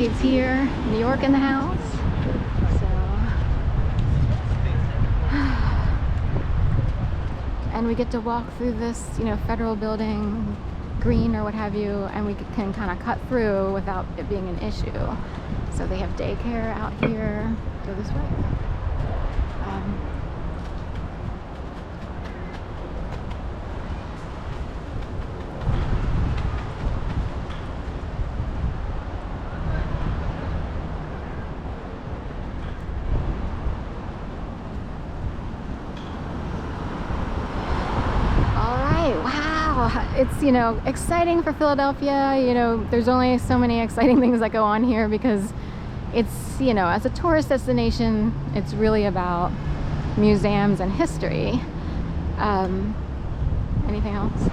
It's here, New York in the house. So, and we get to walk through this, federal building, green or what have you, and we can kind of cut through without it being an issue. So they have daycare out here. Go this way. It's, exciting for Philadelphia. There's only so many exciting things that go on here because it's, as a tourist destination, it's really about museums and history. Anything else?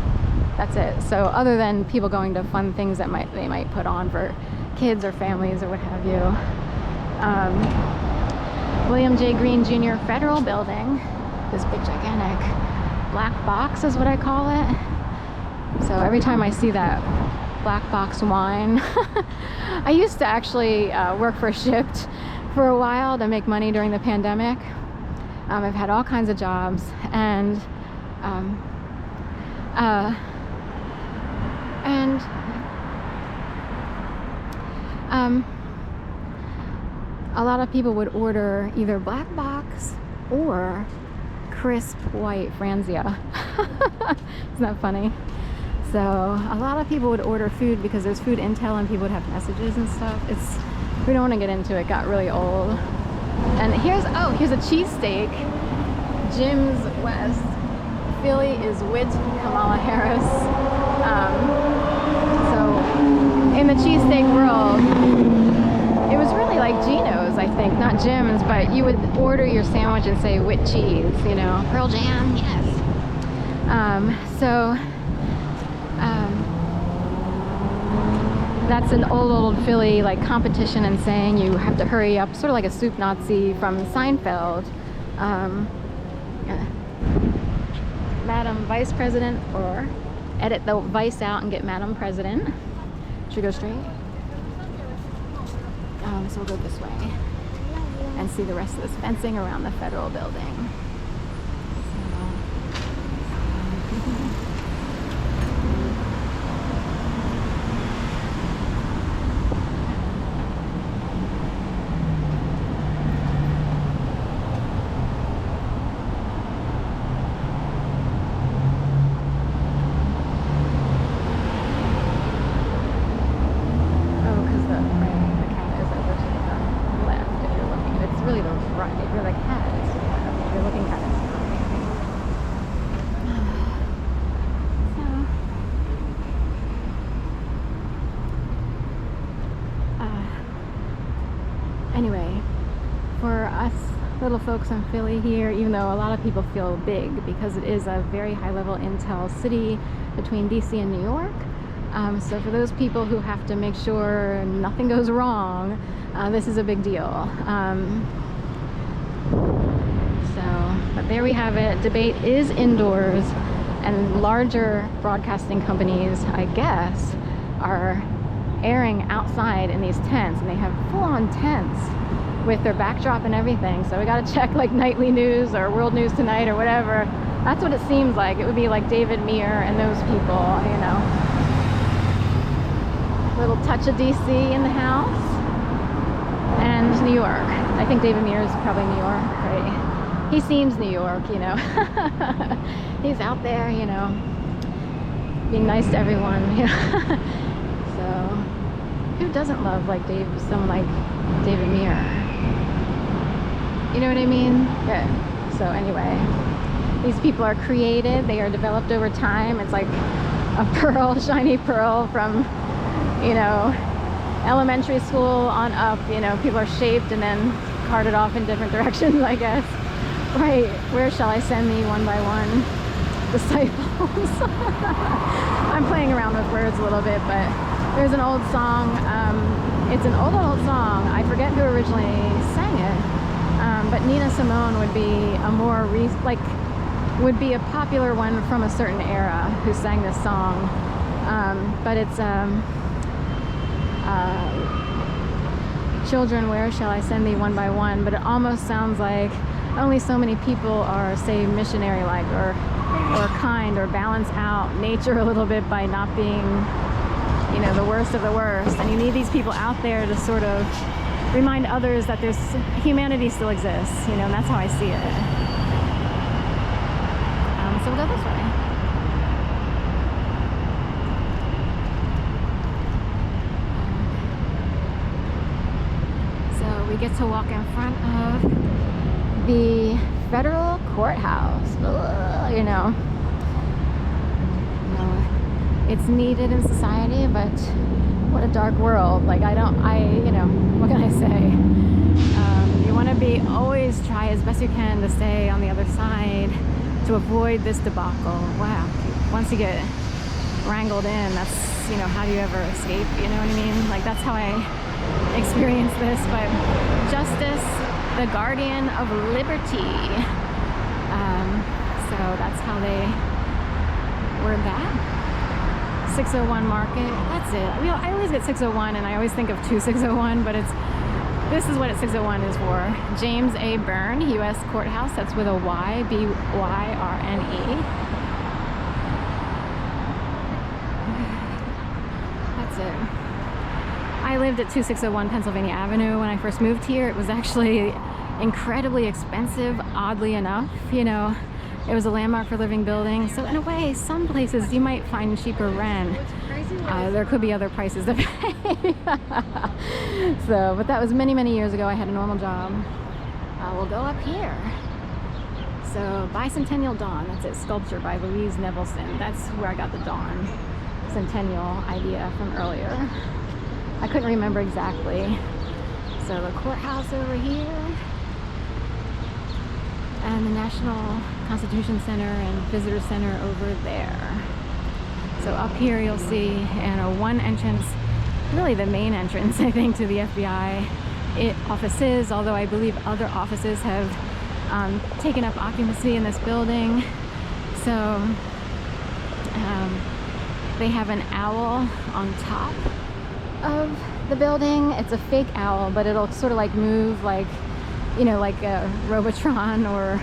That's it. So other than people going to fun things that they might put on for kids or families or what have you. William J. Greene Jr. Federal Building, this big gigantic black box is what I call it. So every time I see that black box wine, I used to actually work for Shipt for a while to make money during the pandemic. I've had all kinds of jobs, and a lot of people would order either black box or crisp white Franzia. Isn't that funny? So a lot of people would order food because there's food intel and people would have messages and stuff. We don't want to get into it. It got really old. And here's a cheesesteak. Jim's West. Philly is with Kamala Harris. So in the cheesesteak world, it was really like Gino's, I think, not Jim's, but you would order your sandwich and say with cheese, Pearl Jam, yes. That's an old Philly competition and saying you have to hurry up, sort of like a soup Nazi from Seinfeld. Madam Vice President, or edit the vice out and get Madam President. Should we go straight? So we'll go this way and see the rest of this fencing around the federal building. Anyway, for us little folks in Philly here, even though a lot of people feel big because it is a very high level intel city between DC and New York, so for those people who have to make sure nothing goes wrong, this is a big deal. But there we have it. Debate is indoors, and larger broadcasting companies, I guess, are airing outside in these tents, and they have full-on tents with their backdrop and everything. So we got to check Nightly News or World News Tonight or whatever. That's what it seems like. It would be like David Meir and those people, Little touch of DC in the house, and New York. I think David Meir is probably New York, right? He seems New York, He's out there, being nice to everyone. So, who doesn't love someone like David Meir? You know what I mean? Good. So anyway, these people are created. They are developed over time. It's like a pearl, shiny pearl from, elementary school on up. People are shaped and then carted off in different directions, I guess. Right, where shall I send thee one by one? Disciples. I'm playing around with words a little bit, but there's an old song. It's an old song. I forget who originally sang it, but Nina Simone would be would be a popular one from a certain era who sang this song. But it's children, where shall I send thee one by one? But it almost sounds like only so many people are, say, missionary-like or kind, or balance out nature a little bit by not being, you know, the worst of the worst. And you need these people out there to sort of remind others that there's humanity still exists, you know, and that's how I see it. So we'll go this way. So we get to walk in front of the federal courthouse. Ugh, you know, it's needed in society, but what a dark world. Like, you know, what can I say? You want to always try as best you can to stay on the other side to avoid this debacle. Wow. Once you get wrangled in, that's, you know, how do you ever escape? You know what I mean? Like, that's how I experienced this. But justice, the guardian of liberty. So that's how they word that. 601 Market, that's it. You know, I always get 601 and I always think of 2601, but this is what 601 is for. James A. Byrne, U.S. Courthouse, that's with a Y, B-Y-R-N-E. That's it. I lived at 2601 Pennsylvania Avenue when I first moved here. It was actually incredibly expensive, oddly enough, you know. It was a landmark for living buildings. So in a way, some places you might find cheaper rent. There could be other prices to pay. So, but that was many, many years ago. I had a normal job. We'll go up here. So Bicentennial Dawn, that's it. Sculpture by Louise Nevelson. That's where I got the Dawn Centennial idea from earlier. I couldn't remember exactly. So the courthouse over here, and the National Constitution Center and Visitor Center over there. So up here you'll see, and one entrance, really the main entrance, I think, to the FBI offices, although I believe other offices have taken up occupancy in this building. So they have an owl on top of the building. It's a fake owl, but it'll sort of like move like, you know, like a Robotron or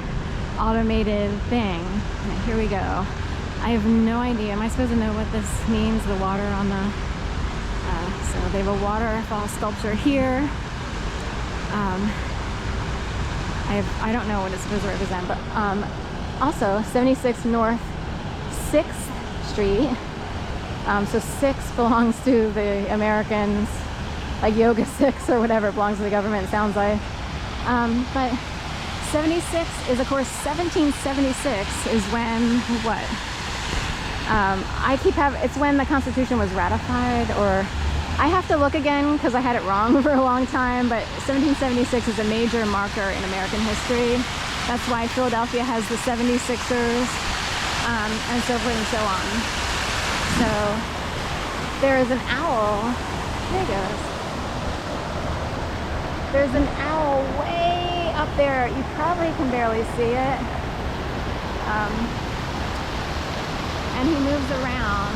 automated thing. Now, here we go. I have no idea. Am I supposed to know what this means? The water on the... so they have a waterfall sculpture here. I don't know what it's supposed to represent, but also 76 North 6th Street. So 6 belongs to the Americans, like Yoga 6 or whatever, it belongs to the government, it sounds like. But 76 is, of course, 1776 is when, what? It's when the Constitution was ratified, or I have to look again because I had it wrong for a long time, but 1776 is a major marker in American history. That's why Philadelphia has the 76ers, and so forth and so on. So there is an owl. There it goes. There's an owl way up there. You probably can barely see it. And he moves around.